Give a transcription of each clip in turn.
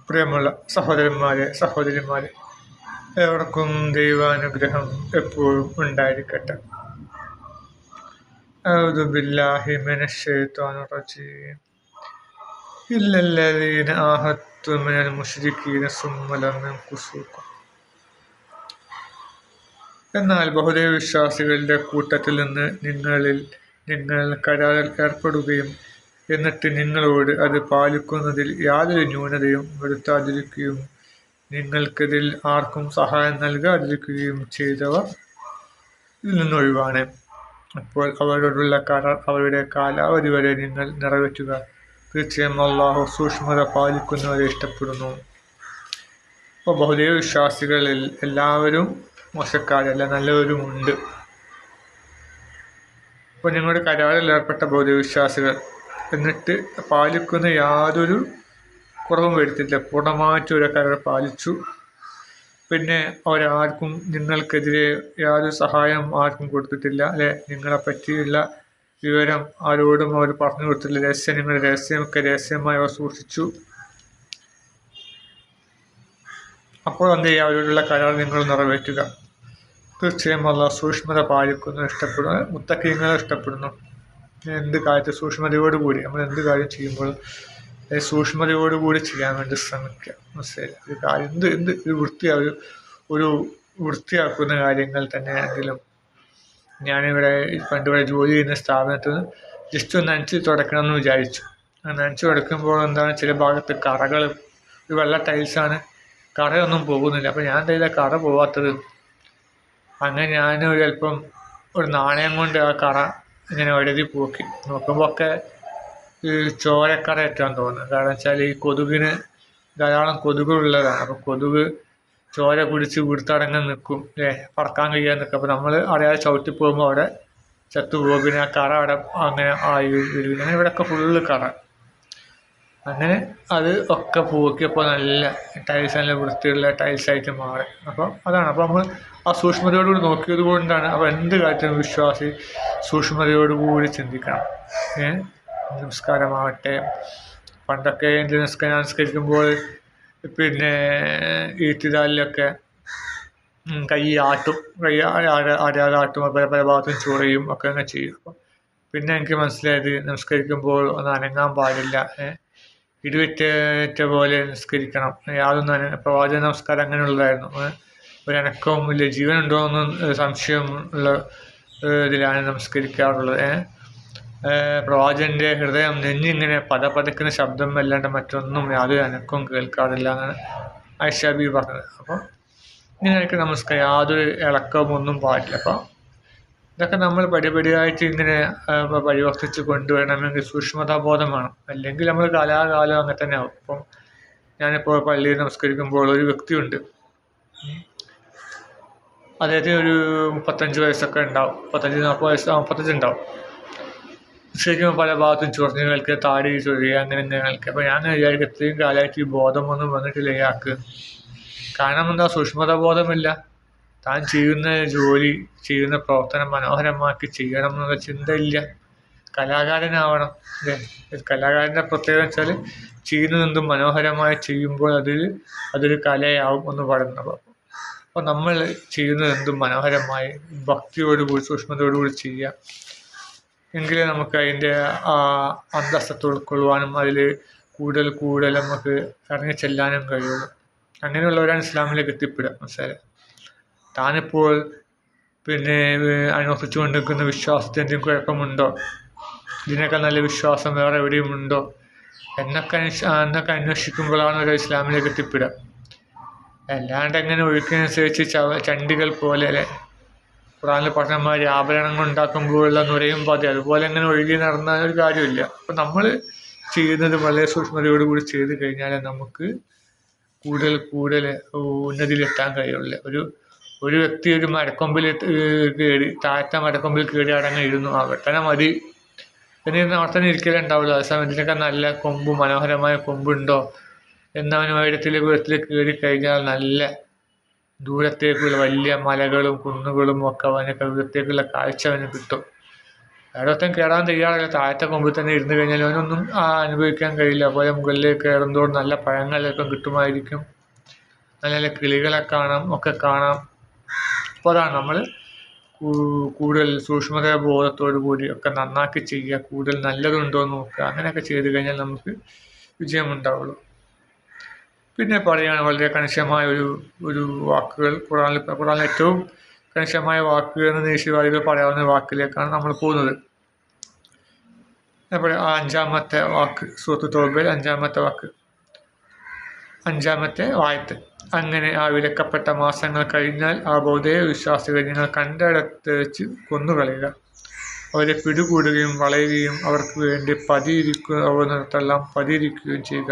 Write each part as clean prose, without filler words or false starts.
പ്രിയമുള്ള സഹോദരന്മാരെ, സഹോദരിമാരെ, ഏവർക്കും ദൈവാനുഗ്രഹം എപ്പോഴും ഉണ്ടായിരിക്കട്ടെ. അഊദു ബില്ലാഹി മിനശ് ശൈത്വാനിർ റജീം. ഇല്ലല്ലദീന ആഹദ്തു മിനൽ മുശ്രിക്കീന സുമ്മ ലം യൻകുസൂക്കും. എന്നാൽ ബഹുദൈവ വിശ്വാസികളുടെ കൂട്ടത്തിൽ നിന്ന് നിങ്ങൾ കരാറിൽ ഏർപ്പെടുകയും എന്നിട്ട് നിങ്ങളോട് അത് പാലിക്കുന്നതിൽ യാതൊരു ന്യൂനതയും വരുത്താതിരിക്കുകയും നിങ്ങൾക്കതിൽ ആർക്കും സഹായം നൽകാതിരിക്കുകയും ചെയ്തവർ ഇതിൽ നിന്നൊഴിവാണ്. അപ്പോൾ അവരോടുള്ള കരാർ അവരുടെ കാലാവധി വരെ നിങ്ങൾ നിറവേറ്റുക. തീർച്ചയായും അള്ളാഹു സൂക്ഷ്മത പാലിക്കുന്നവരെ ഇഷ്ടപ്പെടുന്നു. അപ്പോൾ ബഹുദൈവ വിശ്വാസികളിൽ എല്ലാവരും മോശക്കാരല്ല, നല്ലവരുമുണ്ട്. അപ്പോൾ നിങ്ങളുടെ കരാറിൽ ഏർപ്പെട്ട ബഹുദൈവ വിശ്വാസികൾ എന്നിട്ട് പാലിക്കുന്ന യാതൊരു കുറവും വരുത്തില്ല, പൂർണ്ണമായിട്ട് ഒരു കരാർ പാലിച്ചു. പിന്നെ അവരാർക്കും നിങ്ങൾക്കെതിരെ യാതൊരു സഹായം ആർക്കും കൊടുത്തിട്ടില്ല, അല്ലെ? നിങ്ങളെ പറ്റിയുള്ള വിവരം ആരോടും അവർ പറഞ്ഞു കൊടുത്തില്ല. നിങ്ങളുടെ രഹസ്യമൊക്കെ രഹസ്യമായി അവർ സൂക്ഷിച്ചു. അപ്പോൾ എന്ത് ചെയ്യുക? അവരോടുള്ള കരാർ നിങ്ങൾ നിറവേറ്റുക. തീർച്ചയായും അള്ളാഹു സൂക്ഷ്മത പാലിക്കുന്നു, ഇഷ്ടപ്പെടുന്നു, മുത്തഖീങ്ങളെ ഇഷ്ടപ്പെടുന്നു. എന്ത് കാര്യത്തിൽ സൂക്ഷ്മതയോടുകൂടി നമ്മൾ എന്ത് കാര്യം ചെയ്യുമ്പോൾ സൂക്ഷ്മതയോടുകൂടി ചെയ്യാൻ വേണ്ടി ശ്രമിക്കുക. മനസ്സിലായില്ല? ഒരു കാര്യം ഒരു വൃത്തിയാക്കുന്ന കാര്യങ്ങൾ തന്നെയാണെങ്കിലും, ഞാനിവിടെ പണ്ടിവിടെ ജോലി ചെയ്യുന്ന സ്ഥാപനത്തിൽ നിന്ന് ജസ്റ്റ് ഒന്ന് നനച്ച് തുടക്കണം എന്ന് വിചാരിച്ചു. നനച്ച് തുടക്കുമ്പോൾ എന്താണ്, ചില ഭാഗത്ത് കറകൾ, ഒരു വെള്ള ടൈൽസാണ്, കറയൊന്നും പോകുന്നില്ല. അപ്പോൾ ഞാൻ എന്താ കറ പോവാത്തത്? അങ്ങനെ ഞാൻ ചിലപ്പം ഒരു നാണയം കൊണ്ട് ആ കറ ഇങ്ങനെ എഴുതി പോക്കി നോക്കുമ്പോൾ ഒക്കെ ചോരക്കറ ഏറ്റാൻ തോന്നുന്നു. കാരണം വെച്ചാൽ ഈ കൊതുകിന് ധാരാളം കൊതുകുള്ളതാണ്. അപ്പോൾ കൊതുക് ചോര കുടിച്ച് വീർത്തടങ്ങി നിൽക്കും, പറക്കാൻ കഴിയാൻ നിൽക്കും. അപ്പോൾ നമ്മൾ അറിയാതെ ചവിട്ടി പോകുമ്പോൾ അവിടെ ചത്തുപോകും. പിന്നെ ആ കറ അവിടെ അങ്ങനെ ആയി വരും. അങ്ങനെ ഇവിടെയൊക്കെ ഫുള്ള് കറ. അങ്ങനെ അത് ഒക്കെ പോക്കിയപ്പോൾ നല്ല ടൈൽസ്, നല്ല വൃത്തിയുള്ള ടൈൽസായിട്ട് മാറി. അപ്പം അതാണ്. അപ്പോൾ നമ്മൾ ആ സൂക്ഷ്മതയോടുകൂടി നോക്കിയത് കൊണ്ടാണ്. അപ്പോൾ എന്ത് കാര്യത്തിനും വിശ്വാസി സൂക്ഷ്മതയോടുകൂടി ചിന്തിക്കണം. നമസ്കാരമാവട്ടെ, പണ്ടൊക്കെ നമസ്കരിക്കുമ്പോൾ പിന്നെ ഈത്തിദാലിലൊക്കെ കൈ ആട്ടും, അറിയാതെ ആട്ടും, പല ഭാഗത്തും ചൊറിയും ഒക്കെ അങ്ങനെ ചെയ്യും. അപ്പം പിന്നെ എനിക്ക് മനസ്സിലായത്, നമസ്കരിക്കുമ്പോൾ ഒന്ന് അനങ്ങാൻ പാടില്ല, ഇടിവെറ്റ പോലെ നിസ്കരിക്കണം. യാതൊന്നും പ്രവാചക നമസ്കാരം അങ്ങനെയുള്ളതായിരുന്നു. ഒരു അനക്കവും ഇല്ല, ജീവനുണ്ടോ എന്ന് സംശയം ഉള്ള ഇതിലാണ് നമസ്കരിക്കാറുള്ളത്. പ്രവാചകൻ്റെ ഹൃദയം നെഞ്ഞിങ്ങനെ പതപതക്കുന്ന ശബ്ദം അല്ലാണ്ട് മറ്റൊന്നും യാതൊരു അനക്കവും കേൾക്കാറില്ല എന്നാണ് ആയിഷ ബീവി പറഞ്ഞത്. അപ്പോൾ ഇങ്ങനെയൊക്കെ നമസ്കാരം യാതൊരു ഇളക്കവും ഒന്നും പാടില്ല. അപ്പോൾ ഇതൊക്കെ നമ്മൾ പടിപടിയായിട്ട് ഇങ്ങനെ പരിവർത്തിച്ച് കൊണ്ടുവരണമെങ്കിൽ സൂക്ഷ്മതാബോധം വേണം. അല്ലെങ്കിൽ നമ്മൾ കാലാകാലം അങ്ങനെ തന്നെ ആവും. ഇപ്പം ഞാനിപ്പോൾ പള്ളിയിൽ നമസ്കരിക്കുമ്പോൾ ഒരു വ്യക്തിയുണ്ട്, അദ്ദേഹത്തിന് ഒരു 35 വയസ്സൊക്കെ ഉണ്ടാവും, 35-40 വയസ്സ്, 35 ഉണ്ടാവും. ശരിക്കും പല ഭാഗത്തും ചൊറിഞ്ഞ് കേൾക്കുക, താടി ചൊറിയുക, അങ്ങനെ കേൾക്കുക. അപ്പോൾ ഞാൻ വിചാരിക്കും ഇത്രയും കാലമായിട്ട് ഈ ബോധമൊന്നും വന്നിട്ടില്ല ഇയാൾക്ക്. കാരണം എന്താ? സൂക്ഷ്മതാബോധമില്ല. താൻ ചെയ്യുന്ന ജോലി, ചെയ്യുന്ന പ്രവർത്തനം മനോഹരമാക്കി ചെയ്യണം എന്നുള്ള ചിന്തയില്ല. കലാകാരനാവണം, അല്ലേ? കലാകാരൻ്റെ പ്രത്യേകത വെച്ചാൽ ചെയ്യുന്നതെന്തും മനോഹരമായി ചെയ്യുമ്പോൾ അതൊരു കലയാവും എന്ന് പറയുന്നത്. അപ്പോൾ നമ്മൾ ചെയ്യുന്നതെന്തും മനോഹരമായി ഭക്തിയോടുകൂടി സൂക്ഷ്മതയോടുകൂടി ചെയ്യുക. എങ്കിലേ നമുക്ക് അതിൻ്റെ അന്തസ്സത്ത് ഉൾക്കൊള്ളുവാനും അതിൽ കൂടുതൽ നമുക്ക് ഇറങ്ങി ചെല്ലാനും കഴിയുള്ളൂ. അങ്ങനെയുള്ളവരാണ് ഇസ്ലാമിലേക്ക് എത്തിപ്പെടുക. മനസ്സിലായി? താനിപ്പോൾ പിന്നെ അനുവർത്തിച്ചു കൊണ്ടിരിക്കുന്ന വിശ്വാസത്തിന് എന്തെങ്കിലും കുഴപ്പമുണ്ടോ, ഇതിനേക്കാൾ നല്ല വിശ്വാസം വേറെ എവിടെയും ഉണ്ടോ എന്നൊക്കെ അന്വേഷിക്കുമ്പോഴാണ് ഒരു ഇസ്ലാമിലേക്ക് എത്തിപ്പെടുക. അല്ലാണ്ട് എങ്ങനെ ഒഴുക്കിനനുസരിച്ച് ചണ്ടികൾ പോലെ, അല്ലെ? ഖുർആനിൽ പറഞ്ഞമാതിരി ആഭരണങ്ങൾ ഉണ്ടാക്കുമ്പോഴുള്ള നുരയും പാതി അതുപോലെ എങ്ങനെ ഒഴുകി നടന്ന ഒരു കാര്യമില്ല. അപ്പം നമ്മൾ ചെയ്യുന്നത് വളരെ സൂക്ഷ്മതയോടുകൂടി ചെയ്ത് കഴിഞ്ഞാൽ നമുക്ക് കൂടുതൽ ഉന്നതിയിലെത്താൻ കഴിയുള്ളൂ. ഒരു വ്യക്തി ഒരു മരക്കൊമ്പിൽ താഴത്തെ മരക്കൊമ്പിൽ കയറി അടങ്ങി ഇരുന്നു, അവിടെ മതി എന്നിരുന്ന് അവിടെ തന്നെ ഇരിക്കലേ ഉണ്ടാവുള്ളൂ. അതേസമയം ഇതിനൊക്കെ നല്ല കൊമ്പ്, മനോഹരമായ കൊമ്പുണ്ടോ എന്നവന് ഉയരത്തിൽ കയറി കഴിഞ്ഞാൽ നല്ല ദൂരത്തേക്കുള്ള വലിയ മലകളും കുന്നുകളും ഒക്കെ അവനൊക്കെ ദൂരത്തേക്കുള്ള കാഴ്ച അവന് കിട്ടും. വേറൊരുത്തൻ കയറാൻ തയ്യാറല്ല, താഴത്തെ കൊമ്പിൽ തന്നെ ഇരുന്ന് കഴിഞ്ഞാൽ അവനൊന്നും അനുഭവിക്കാൻ കഴിയില്ല. അതുപോലെ മുകളിലേക്ക് കയറുന്നതോട് നല്ല പഴങ്ങളൊക്കെ കിട്ടുമായിരിക്കും, നല്ല നല്ല കിളികളെ കാണാം, ഒക്കെ കാണാം. അപ്പോൾ അതാണ് നമ്മൾ കൂടുതൽ സൂക്ഷ്മത ബോധത്തോടു കൂടി ഒക്കെ നന്നാക്കി ചെയ്യുക, കൂടുതൽ നല്ലതുണ്ടോ എന്ന് നോക്കുക. അങ്ങനെയൊക്കെ ചെയ്ത് കഴിഞ്ഞാൽ നമുക്ക് വിജയമുണ്ടാവുള്ളൂ. പിന്നെ പറയുകയാണ് വളരെ കണിശമായ ഒരു വാക്കുകൾ ഖുറാനിൽ ഏറ്റവും കണിശമായ വാക്കുകൾ എന്ന് നിരീശ്വരവാദികൾ പറയാവുന്ന വാക്കിലേക്കാണ് നമ്മൾ പോകുന്നത്. അതുപോലെ ആ 5-ാമത്തെ വാക്ക്, സൂറത്ത് തൗബയിൽ 5-ാമത്തെ വാക്ക്, 5-ാമത്തെ ആയത്ത്. അങ്ങനെ ആ വിലക്കപ്പെട്ട മാസങ്ങൾ കഴിഞ്ഞാൽ ആ ബൗദ്ധ വിശ്വാസികളെ നിങ്ങൾ കണ്ടിടത്ത് വെച്ച് കൊന്നുകളയുക, അവരെ പിടികൂടുകയും വളയുകയും അവർക്ക് വേണ്ടി പതിയിരിക്കുന്നിടത്തെല്ലാം പതിയിരിക്കുകയും ചെയ്യുക.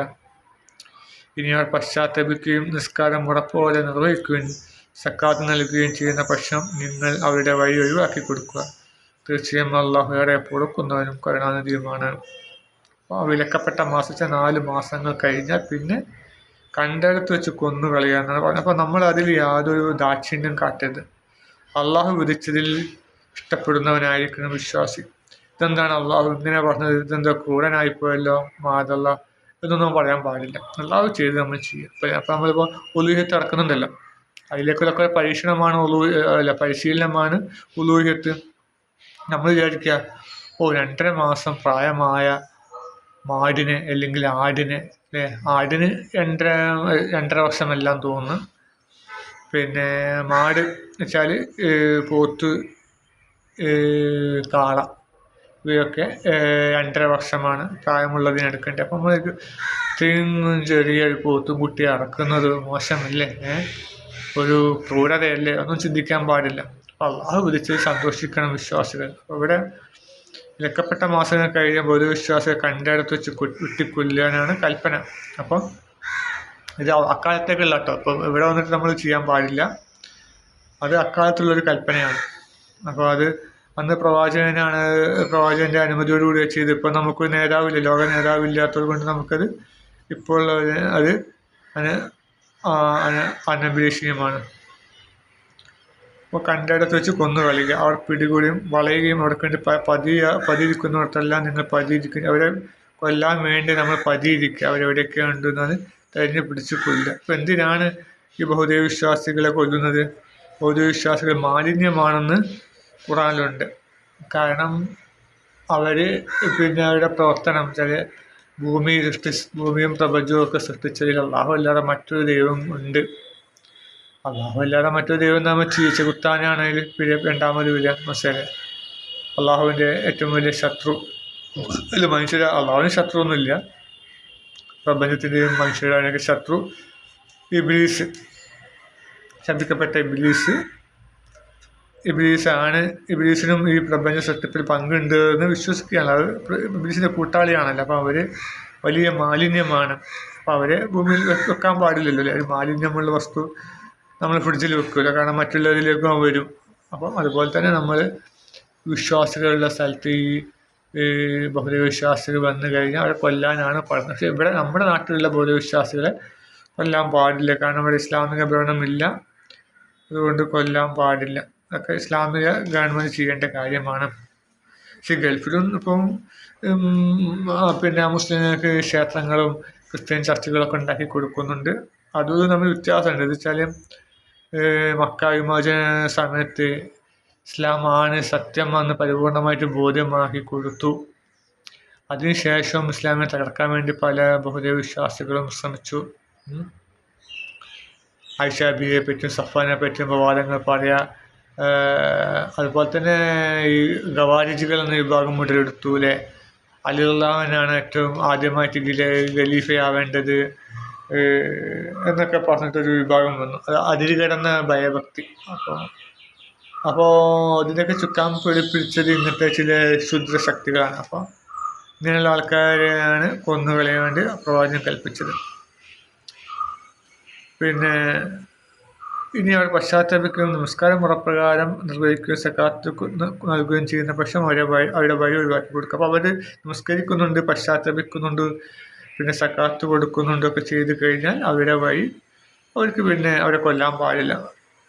ഇനി അവർ പശ്ചാത്തപിക്കുകയും നിസ്കാരം മുറപ്പോലെ നിർവഹിക്കുകയും സക്കാത്ത് നൽകുകയും ചെയ്യുന്ന പക്ഷം നിങ്ങൾ അവരുടെ വഴി ഒഴിവാക്കി കൊടുക്കുക. തീർച്ചയായും അല്ലാഹു ഏറെ പൊറുക്കുന്നവനും കരുണാനിധിയുമാണ്. അപ്പോൾ വിലക്കപ്പെട്ട മാസത്തെ 4 മാസങ്ങൾ കഴിഞ്ഞാൽ പിന്നെ കണ്ടെടുത്ത് വെച്ച് കൊന്നുകളയുക എന്നാണ് പറഞ്ഞത്. അപ്പോൾ നമ്മൾ അതിൽ യാതൊരു ദാക്ഷിണ്യം കാട്ടരുത്. അള്ളാഹു വിധിച്ചതിൽ ഇഷ്ടപ്പെടുന്നവനായിരിക്കണം വിശ്വാസി. ഇതെന്താണ് അള്ളാഹു ഇങ്ങനെ പറഞ്ഞത്, ഇതെന്താ ക്രൂരനായിപ്പോയല്ലോ മാതല്ല എന്നൊന്നും പറയാൻ പാടില്ല. അള്ളാഹു ചെയ്ത് നമ്മൾ ചെയ്യുക. അപ്പോൾ നമ്മളിപ്പോൾ ഉലൂഹിയത്ത് ഇറക്കുന്നുണ്ടല്ലോ, അതിലേക്കൊക്കെ പരീക്ഷണമാണ് പരിശീലനമാണ് ഉലൂഹിയത്ത്. നമ്മൾ വിചാരിക്കുക 2.5 മാസം പ്രായമായ മാടിനെ അല്ലെങ്കിൽ ആടിനെ, അല്ലേ, ആടിന് 2.5 വർഷമെല്ലാം തോന്നുന്നു. പിന്നെ മാട് വെച്ചാൽ പോത്ത്, കാള, ഇവയൊക്കെ 2.5 വർഷമാണ് പ്രായമുള്ളതിനെടുക്കേണ്ടത്. അപ്പം നമ്മൾക്ക് ഇത്രയും ചെറിയൊരു പോത്തും കുട്ടിയെ അറക്കുന്നത് മോശമല്ലേ, ഒരു ക്രൂരതയല്ലേ, ഒന്നും ചിന്തിക്കാൻ പാടില്ല. അപ്പോൾ അള്ളാഹു വിധിച്ച് സന്തോഷിക്കണം വിശ്വാസികൾ. അപ്പോൾ ഇവിടെ വിലക്കപ്പെട്ട മാസങ്ങൾ കഴിഞ്ഞാൽ പൊതുവിശ്വാസികൾ കണ്ടെടുത്ത് വെച്ച് വെട്ടിക്കൊല്ലാനാണ് കൽപ്പന. അപ്പം ഇത് അക്കാലത്തേക്കുള്ള കേട്ടോ. അപ്പം ഇവിടെ വന്നിട്ട് നമ്മൾ ചെയ്യാൻ പാടില്ല, അത് അക്കാലത്തുള്ളൊരു കൽപ്പനയാണ്. അപ്പോൾ അത് അന്ന് പ്രവാചകൻ്റെ അനുമതിയോടുകൂടി ചെയ്ത്. ഇപ്പം നമുക്ക് നേതാവില്ല, ലോക നേതാവില്ലാത്തത് കൊണ്ട് നമുക്കത് ഇപ്പോൾ അത് അനഭിലഷണീയമാണ്. അപ്പോൾ കണ്ടിടത്ത് വെച്ച് കൊന്നുകളയുക, അവർ പിടികൂടിയും വളയുകയും അവർക്ക് വേണ്ടി പതിയിരിക്കുന്നിടത്തെല്ലാം നിങ്ങൾ പതിയിരിക്കുക, അവരെ കൊല്ലാൻ വേണ്ടി നമ്മൾ പതിയിരിക്കുക, അവരെവിടെയൊക്കെ ഉണ്ടെന്നത് തെരഞ്ഞു പിടിച്ച് കൊല്ലുക. അപ്പോൾ എന്തിനാണ് ഈ ബഹുദൈവവിശ്വാസികളെ കൊല്ലുന്നത്? ബഹുദൈവവിശ്വാസികൾ മാലിന്യമാണെന്ന് ഖുറാനിലുണ്ട്. കാരണം അവർ പിന്നെ അവരുടെ പ്രവർത്തനം ചില ഭൂമിയും പ്രപഞ്ചവും ഒക്കെ സൃഷ്ടിച്ചതിൽ അള്ളാഹു അല്ലാതെ മറ്റൊരു ദൈവം ഉണ്ട്. അള്ളാഹു അല്ലാതെ മറ്റൊരു ദൈവം നമ്മൾ ചീച്ച കുത്താനാണെങ്കിൽ പിന്നെ 2ാമത് വലിയ മസേല. അള്ളാഹുവിൻ്റെ ഏറ്റവും വലിയ ശത്രു അല്ല മനുഷ്യർ. അള്ളാഹുവിന് ശത്രുവൊന്നുമില്ല, പ്രപഞ്ചത്തിൻ്റെയും മനുഷ്യരുടെയൊക്കെ ശത്രു ഇബ്ലീസ്, ശബ്ദിക്കപ്പെട്ട ഇബ്ലീസാണ്. ഇബ്ലീസിനും ഈ പ്രപഞ്ച സൃഷ്ടിപ്പിൽ പങ്കുണ്ട് എന്ന് വിശ്വസിക്കുകയാണ്. അത് ഇബ്ലീസിൻ്റെ കൂട്ടാളിയാണല്ലോ. അപ്പോൾ അവർ വലിയ മാലിന്യമാണ്. അപ്പോൾ അവരെ ഭൂമിയിൽ വെക്കാൻ പാടില്ലല്ലോ, അല്ലേ. ഒരു മാലിന്യമുള്ള വസ്തു നമ്മൾ ഫ്രിഡ്ജിൽ വെക്കില്ല, കാരണം മറ്റുള്ളവരിലേക്കും വരും. അപ്പം അതുപോലെ തന്നെ നമ്മൾ വിശ്വാസികളുള്ള സ്ഥലത്ത് ഈ ബഹുദൈവവിശ്വാസികൾ വന്നു കഴിഞ്ഞാൽ അവരെ കൊല്ലാനാണ് പറയുന്നത്. പക്ഷേ ഇവിടെ നമ്മുടെ നാട്ടിലുള്ള ബഹുദൈവവിശ്വാസികളെ കൊല്ലാൻ പാടില്ല, കാരണം അവിടെ ഇസ്ലാമിക ഭരണമില്ല, അതുകൊണ്ട് കൊല്ലാൻ പാടില്ല. അതൊക്കെ ഇസ്ലാമിക ഗവൺമെൻറ് ചെയ്യേണ്ട കാര്യമാണ്. പക്ഷേ ഗൾഫിലും ഇപ്പം പിന്നെ മുസ്ലിങ്ങൾക്ക് ക്ഷേത്രങ്ങളും ക്രിസ്ത്യൻ ചർച്ചുകളൊക്കെ ഉണ്ടാക്കി കൊടുക്കുന്നുണ്ട്. അതും തമ്മിൽ വ്യത്യാസമുണ്ട്. എന്ന് വെച്ചാൽ മക്ക വിമോചന സമയത്ത് ഇസ്ലാമാണ് സത്യം എന്ന് പരിപൂർണമായിട്ട് ബോധ്യമാക്കി കൊടുത്തു. അതിനുശേഷം ഇസ്ലാമിനെ തകർക്കാൻ വേണ്ടി പല ബഹുദൈവ വിശ്വാസികളും ശ്രമിച്ചു. ആയിഷ ബീവിയെ പറ്റിയും സഫാനെ പറ്റിയും വിവാദങ്ങൾ പറയുക. അതുപോലെ തന്നെ ഈ ഖവാരിജികൾ എന്ന വിഭാഗം മുതലെടുത്തു, അല്ലേ. അലി റളിയല്ലാഹുവിനാണ് ഏറ്റവും ആദ്യമായിട്ട് ഖലീഫയാവേണ്ടത് എന്നൊക്കെ പറഞ്ഞിട്ടൊരു വിഭാഗം വന്നു. അത് അതിരുകടന്ന ഭയഭക്തി. അപ്പോൾ ഇതിനൊക്കെ ചുക്കാൻ പിടിച്ചത് ഇങ്ങനത്തെ ചില ക്ഷുദ്രശക്തികളാണ്. അപ്പോൾ ഇങ്ങനെയുള്ള ആൾക്കാരെയാണ് കൊന്നുകളയാൻ വേണ്ടി പ്രവാചകൻ കൽപ്പിച്ചത്. പിന്നെ ഇനി അവർ പശ്ചാത്തപിക്കുകയും നമസ്കാരം മുറപ്രകാരം നിർവഹിക്കുകയും സക്കാത്ത് നൽകുകയും ചെയ്യുന്ന പക്ഷം അവരുടെ വഴി ഒഴിവാക്കി കൊടുക്കുക. അപ്പോൾ അവർ നമസ്കരിക്കുന്നുണ്ട്, പശ്ചാത്തപിക്കുന്നുണ്ട്, പിന്നെ സക്കാത്ത് കൊടുക്കുന്നുണ്ടൊക്കെ ചെയ്ത് കഴിഞ്ഞാൽ അവരുടെ വഴി അവർക്ക് പിന്നെ അവരെ കൊല്ലാൻ പാടില്ല.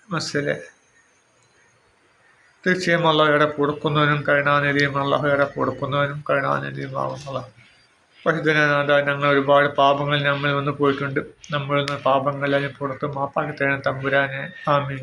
മനസ്സിലെ തീർച്ചയായും അള്ളാഹുടെ കൊടുക്കുന്നവനും കരുണാനിധിയും അള്ളാഹുടെ കൊടുക്കുന്നവനും കരുണാനിധിയുമാവുന്നുള്ള പരിശുദ്ധനാഥ, ഞങ്ങൾ ഒരുപാട് പാപങ്ങൾ നമ്മൾ വന്ന് പോയിട്ടുണ്ട്. നമ്മൾ പാപങ്ങളെല്ലാം പുറത്ത് മാപ്പാക്കി തരാൻ തമ്പുരാനെ. ആമീൻ.